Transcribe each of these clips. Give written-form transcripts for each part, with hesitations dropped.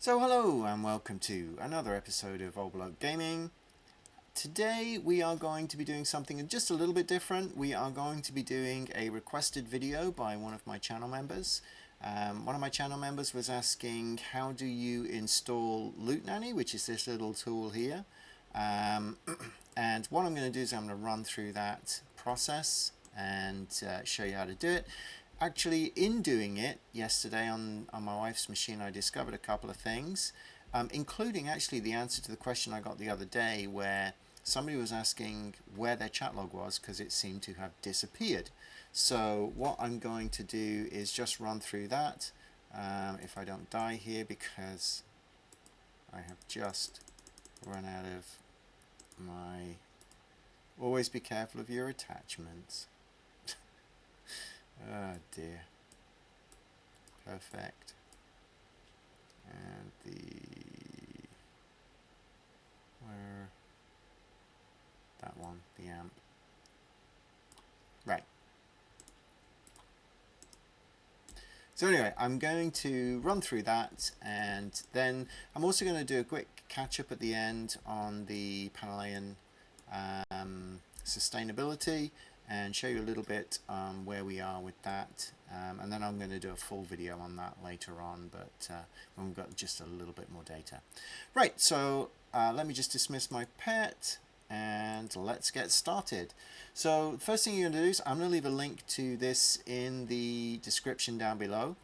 So hello and welcome to another episode of Old Gaming. Today we are going to be doing something just a little bit different. We are going to be doing a requested video by one of my channel members. One of my channel members was asking, how do you install Loot Nanny, which is this little tool here. And what I'm going to do is I'm going to run through that process and show you how to do it. Actually, in doing it yesterday on my wife's machine, I discovered a couple of things, including actually the answer to the question I got the other day where somebody was asking where their chat log was because it seemed to have disappeared. So what I'm going to do is just run through that, if I don't die here, because I have just run out of my... Always be careful of your attachments. Oh dear. Perfect. And that one, the amp. Right. So anyway, I'm going to run through that, and then I'm also going to do a quick catch up at the end on the Panellian sustainability, and show you a little bit where we are with that, and then I'm going to do a full video on that later on, but when we've got just a little bit more data. Right, so let me just dismiss my pet and let's get started. So the first thing you're going to do is I'm going to leave a link to this in the description down below,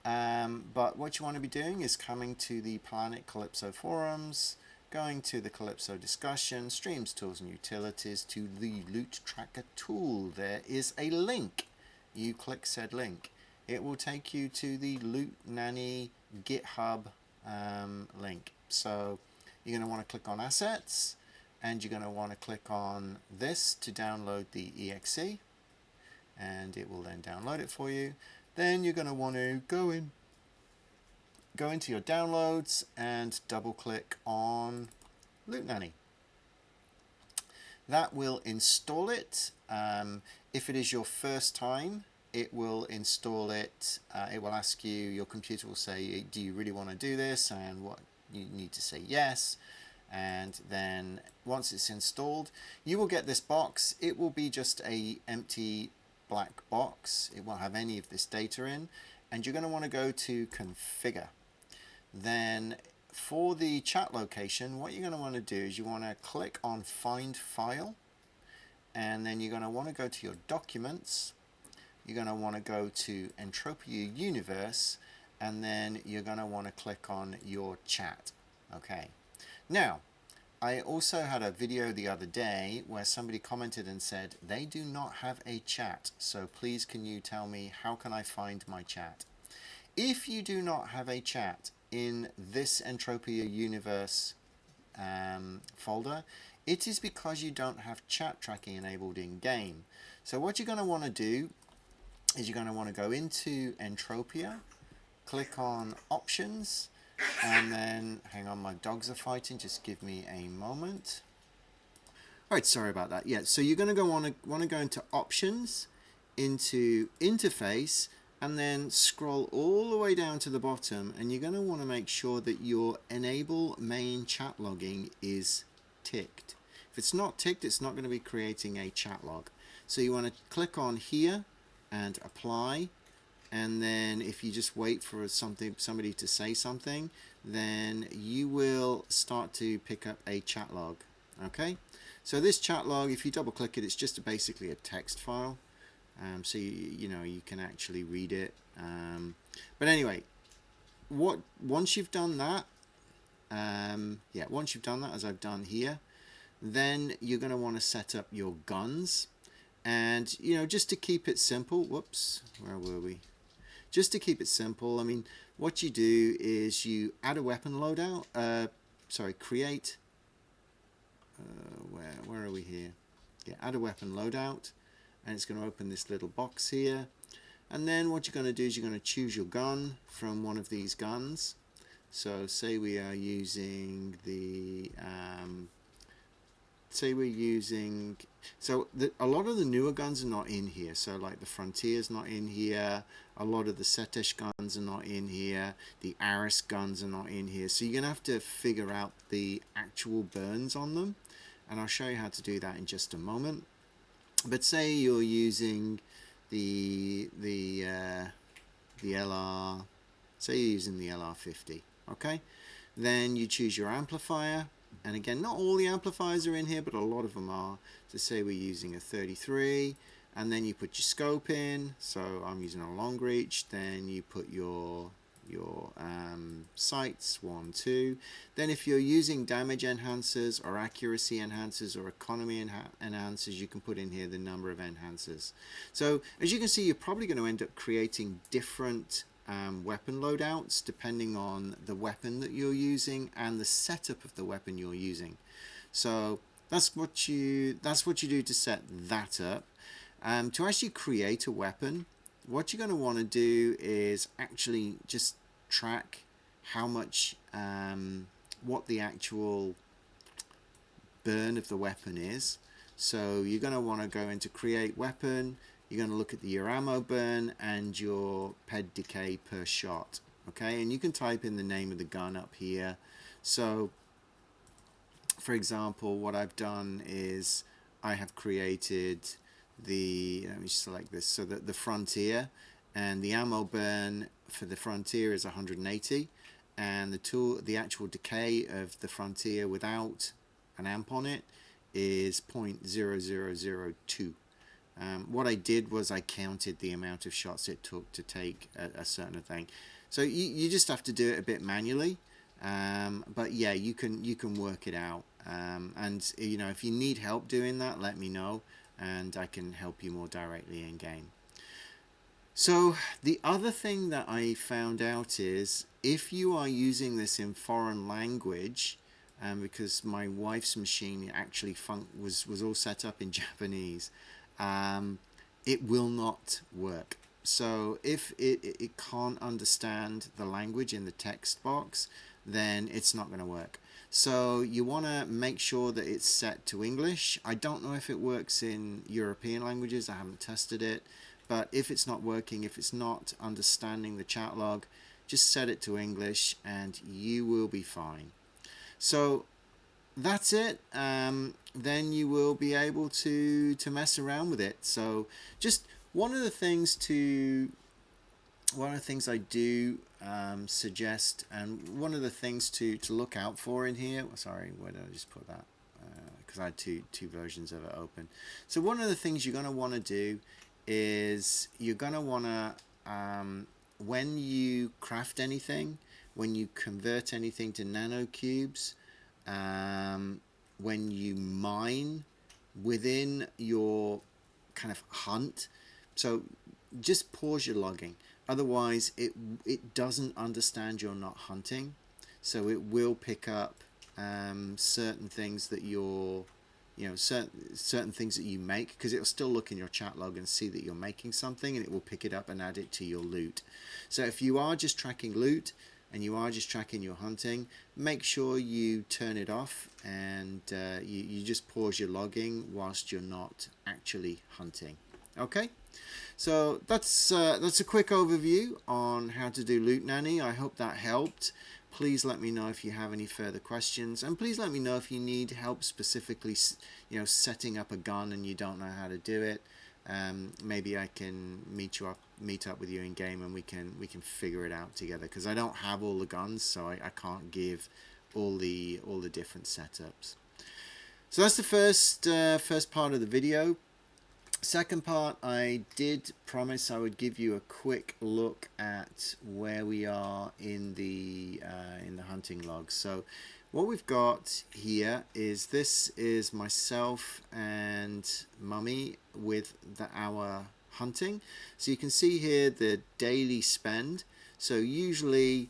but what you want to be doing is coming to the Planet Calypso forums, going to the Calypso discussion, streams, tools and utilities, to the loot tracker tool. There is a link. You click said link. It will take you to the Loot Nanny GitHub link. So you're going to want to click on assets, and you're going to want to click on this to download the exe, and it will then download it for you. Then you're going to want to go into your downloads and double click on Loot Nanny. That will install it. If it is your first time, it will install it. It will ask you, your computer will say, do you really want to do this? And what you need to say yes. And then once it's installed, you will get this box. It will be just a empty black box. It won't have any of this data in. And you're going to want to go to configure. Then for the chat location, what you're going to want to do is you want to click on find file, and then you're going to want to go to your documents. You're going to want to go to Entropia universe, and then you're going to want to click on your chat. Okay. Now, I also had a video the other day where somebody commented and said they do not have a chat, so please can you tell me how can I find my chat? If you do not have a chat in this Entropia universe folder, it is because you don't have chat tracking enabled in game. So what you're going to want to do is you're going to want to go into Entropia, click on options, and then hang on, my dogs are fighting, just give me a moment. Alright, sorry about that. Yeah, so you're going to want to go into options, into interface, and then scroll all the way down to the bottom, and you're going to want to make sure that your enable main chat logging is ticked. If it's not ticked, it's not going to be creating a chat log. So you want to click on here and apply, and then if you just wait for somebody to say something, then you will start to pick up a chat log. Okay, so this chat log, if you double click it, it's just basically a text file. So you know you can actually read it. But anyway, once you've done that, once you've done that, as I've done here, then you're going to want to set up your guns, and just to keep it simple. Whoops, where were we? Just to keep it simple, I mean, what you do is you add a weapon loadout. Create. Where are we here? Yeah, add a weapon loadout. And it's going to open this little box here, and then what you're going to do is you're going to choose your gun from one of these guns. So say we are using the say we're using, so a lot of the newer guns are not in here. So like the Frontier's not in here. A lot of the Setesh guns are not in here. The Aris guns are not in here. So you're going to have to figure out the actual burns on them. And I'll show you how to do that in just a moment. But say you're using the LR, say you're using the LR50, okay? Then you choose your amplifier, and again, not all the amplifiers are in here, but a lot of them are. So say we're using a 33, and then you put your scope in. So I'm using a long reach. Then you put your sights, 1, 2. Then if you're using damage enhancers or accuracy enhancers or economy enhancers, you can put in here the number of enhancers. So as you can see, you're probably going to end up creating different weapon loadouts depending on the weapon that you're using and the setup of the weapon you're using. So that's what you do to set that up. To actually create a weapon, what you're going to want to do is actually just track how much what the actual burn of the weapon is. So you're going to want to go into create weapon. You're going to look at your ammo burn and your ped decay per shot. Okay, and you can type in the name of the gun up here. So for example, what I've done is I have created the, let me select this, so that the Frontier, and the ammo burn for the Frontier is 180, and the actual decay of the Frontier without an amp on it is 0.0002. What I did was I counted the amount of shots it took to take a certain thing. So you just have to do it a bit manually, but yeah, you can work it out. And you know, if you need help doing that, let me know, and I can help you more directly in game. So the other thing that I found out is if you are using this in foreign language, because my wife's machine actually was all set up in Japanese, it will not work. So if it can't understand the language in the text box, then it's not going to work. So you want to make sure that it's set to English. I don't know if it works in European languages. I haven't tested it. But if it's not working, if it's not understanding the chat log, just set it to English and you will be fine. So that's it. Then you will be able to mess around with it. So just one of the things I do suggest, and one of the things to look out for in here, sorry, where did I just put that? Because I had two versions of it open. So one of the things you're going to want to do is you're going to want to, when you craft anything, when you convert anything to nanocubes, when you mine within your kind of hunt, so just pause your logging. Otherwise, it doesn't understand you're not hunting, so it will pick up certain things that you're, certain things that you make, because it'll still look in your chat log and see that you're making something, and it will pick it up and add it to your loot. So if you are just tracking loot and you are just tracking your hunting, make sure you turn it off and you just pause your logging whilst you're not actually hunting. Okay, so that's a quick overview on how to do Loot Nanny. I hope that helped. Please let me know if you have any further questions, and please let me know if you need help specifically, setting up a gun and you don't know how to do it. Maybe I can meet up with you in game, and we can figure it out together, because I don't have all the guns, so I can't give all the different setups. So that's the first part of the video. Second part, I did promise I would give you a quick look at where we are in the hunting logs. So what we've got here is, this is myself and Mummy with our hunting. So you can see here the daily spend. So usually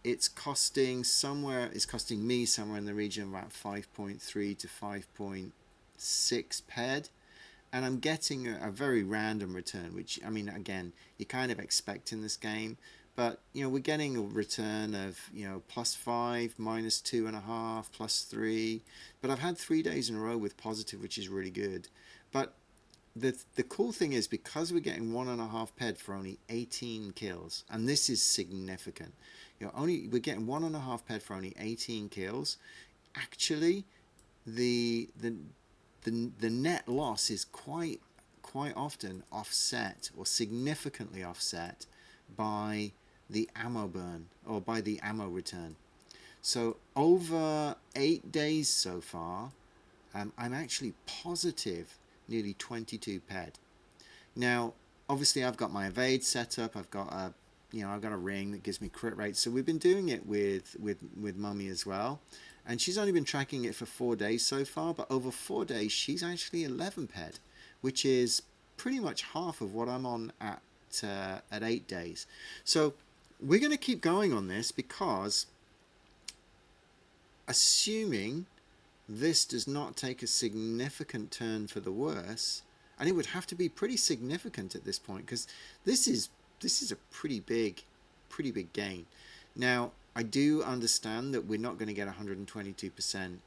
it's costing me somewhere in the region of about 5.3 to 5.6 ped. And I'm getting a very random return, which, I mean, again, you kind of expect in this game, But we're getting a return of +5, -2.5, +3. But I've had 3 days in a row with positive, which is really good. But the cool thing is, because we're getting 1.5 ped for only 18 kills, and this is significant. We're getting 1.5 ped for only 18 kills. Actually, the net loss is quite often offset, or significantly offset, by the ammo burn, or by the ammo return. So over 8 days so far, I'm actually positive nearly 22 ped. Now, obviously, I've got my evade set up. I've got a ring that gives me crit rate. So we've been doing it with Mummy as well, and she's only been tracking it for 4 days so far. But over 4 days, she's actually 11 ped, which is pretty much half of what I'm on at 8 days. So we're going to keep going on this, because assuming this does not take a significant turn for the worse, and it would have to be pretty significant at this point, because this is a pretty big gain. Now, I do understand that we're not going to get 122%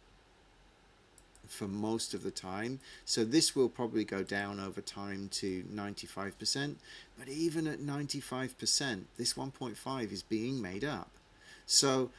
for most of the time, so this will probably go down over time to 95%, but even at 95%, this 1.5 is being made up. So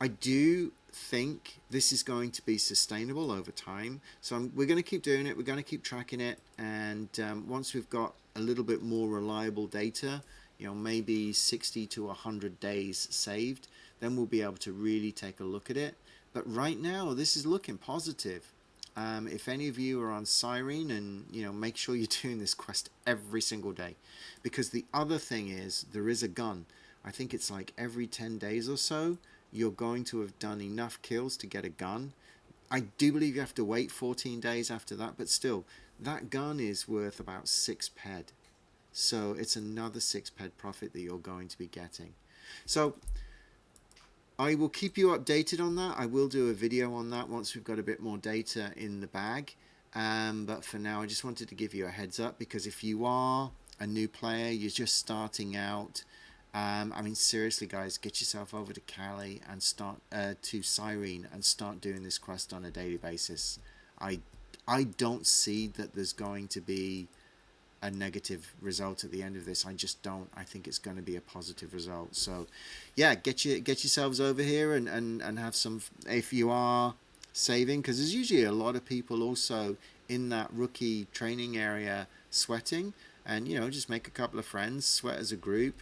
I do think this is going to be sustainable over time. So we're going to keep doing it. We're going to keep tracking it. And once we've got a little bit more reliable data, maybe 60 to 100 days saved, then we'll be able to really take a look at it. But right now, this is looking positive. If any of you are on Cyrene, and make sure you're doing this quest every single day, because the other thing is, there is a gun. I think it's like every 10 days or so, you're going to have done enough kills to get a gun. I do believe you have to wait 14 days after that, but still, that gun is worth about 6 ped. So it's another 6 ped profit that you're going to be getting. So I will keep you updated on that. I will do a video on that once we've got a bit more data in the bag. But for now, I just wanted to give you a heads up, because if you are a new player, you're just starting out, I mean, seriously, guys, get yourself over to Cali and start to Cyrene and start doing this quest on a daily basis. I don't see that there's going to be a negative result at the end of this. I just don't. I think it's going to be a positive result. So, yeah, get yourselves over here and have some. If you are saving, because there's usually a lot of people also in that rookie training area sweating, and just make a couple of friends, sweat as a group,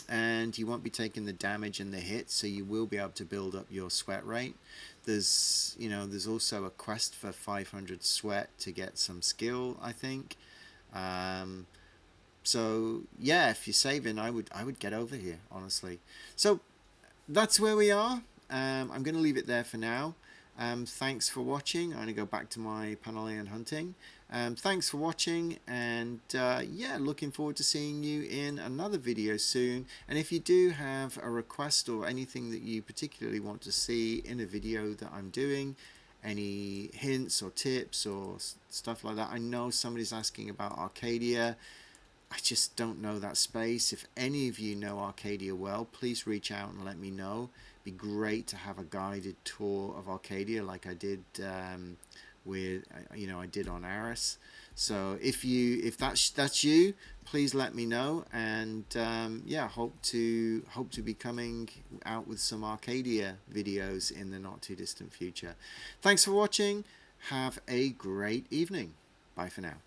and you won't be taking the damage and the hits, so you will be able to build up your sweat rate. There's also a quest for 500 sweat to get some skill, I think. So yeah, if you're saving, I would get over here, honestly. So that's where we are. I'm going to leave it there for now. Thanks for watching. I'm going to go back to my Panolian hunting. Thanks for watching, and yeah, looking forward to seeing you in another video soon. And if you do have a request or anything that you particularly want to see in a video that I'm doing, any hints or tips or stuff like that. I know somebody's asking about Arcadia. I just don't know that space. If any of you know Arcadia well, please reach out and let me know. It'd be great to have a guided tour of Arcadia like I did I did on Aris. So if that's you, please let me know, and yeah, hope to be coming out with some Arcadia videos in the not too distant future. Thanks for watching. Have a great evening. Bye for now.